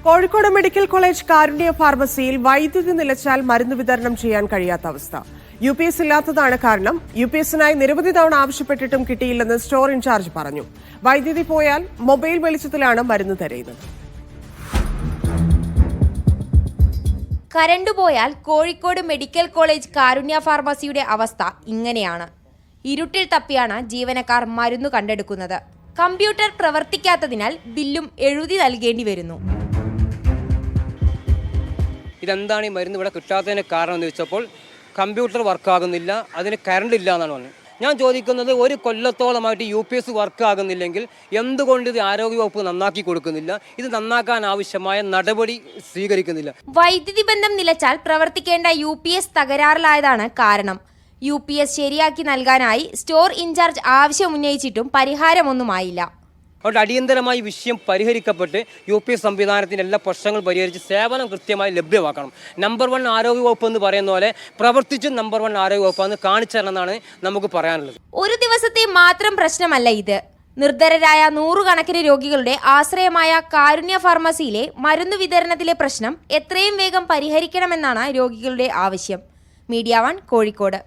Kozhikode medical college കാരുണ്യ ഫാർമസിയിൽ വൈദ്യുതി നിലച്ചാൽ മരുന്ന് വിതരണം ചെയ്യാൻ കഴിയാത്ത അവസ്ഥ. UPS ഇല്ലാത്തതാണ് കാരണം. UPSനായി നിരവധി തവണ ആവശ്യപ്പെട്ടിട്ടും കിട്ടിയില്ലെന്ന് സ്റ്റോർ ഇൻചാർജ് പറഞ്ഞു. വൈദ്യുതി പോയാൽ മൊബൈൽ വെളിച്ചത്തിലാണ് മരുന്ന് തിരയുന്നത്. കരണ്ട് പോയാൽ കോഴിക്കോട് മെഡിക്കൽ കോളേജ് കാരുണ്യ ഫാർമസിയുടെ അവസ്ഥ ഇങ്ങനെയാണ്. ഇരുട്ടിൽ തപ്പിയാണ് ജീവനക്കാർ മരുന്ന് കണ്ടെടുക്കുന്നത്. കമ്പ്യൂട്ടർ പ്രവർത്തിക്കാത്തതിനാൽ ബില്ലും എഴുതി നൽകേണ്ടി വരുന്നു. ഇതെന്താണ് ഈ മരുന്ന് ഇവിടെ കിട്ടാത്തതിന് കാരണം എന്ന് ചോദിച്ചപ്പോൾ കമ്പ്യൂട്ടർ വർക്കാകുന്നില്ല, അതിന് കറണ്ട് ഇല്ല എന്നാണ് പറഞ്ഞത്. ഞാൻ ചോദിക്കുന്നത്, ഒരു കൊല്ലത്തോളമായിട്ട് UPS വർക്കാകുന്നില്ലെങ്കിൽ എന്തുകൊണ്ട് ഇത് ആരോഗ്യവകുപ്പ് നന്നാക്കി കൊടുക്കുന്നില്ല? ഇത് നന്നാക്കാൻ ആവശ്യമായ നടപടി സ്വീകരിക്കുന്നില്ല. വൈദ്യുതി ബന്ധം നിലച്ചാൽ പ്രവർത്തിക്കേണ്ട UPS തകരാറിലായതാണ് കാരണം. UPS ശരിയാക്കി നൽകാനായി സ്റ്റോർ ഇൻചാർജ് ആവശ്യമുന്നയിച്ചിട്ടും പരിഹാരമൊന്നുമായില്ല. അതുകൊണ്ട് അടിയന്തരമായി വിഷയം പരിഹരിക്കപ്പെട്ട് UPS സംവിധാനത്തിൻ്റെ എല്ലാ പ്രശ്നങ്ങളും പരിഹരിച്ച് സേവനം കൃത്യമായി ലഭ്യമാക്കണം. നമ്പർ 1 ആരോഗ്യവകുപ്പ് എന്ന് പറയുന്ന പോലെ പ്രവർത്തിച്ചും നമ്പർ 1 ആരോഗ്യവകുപ്പാന്ന് കാണിച്ചു തരണമെന്നാണ് നമുക്ക് പറയാനുള്ളത്. ഒരു ദിവസത്തെ മാത്രം പ്രശ്നമല്ല ഇത്. നിർധരരായ നൂറുകണക്കിന് രോഗികളുടെ ആശ്രയമായ കാരുണ്യ ഫാർമസിയിലെ മരുന്ന് വിതരണത്തിലെ പ്രശ്നം എത്രയും വേഗം പരിഹരിക്കണമെന്നാണ് രോഗികളുടെ ആവശ്യം. മീഡിയ 1 കോഴിക്കോട്.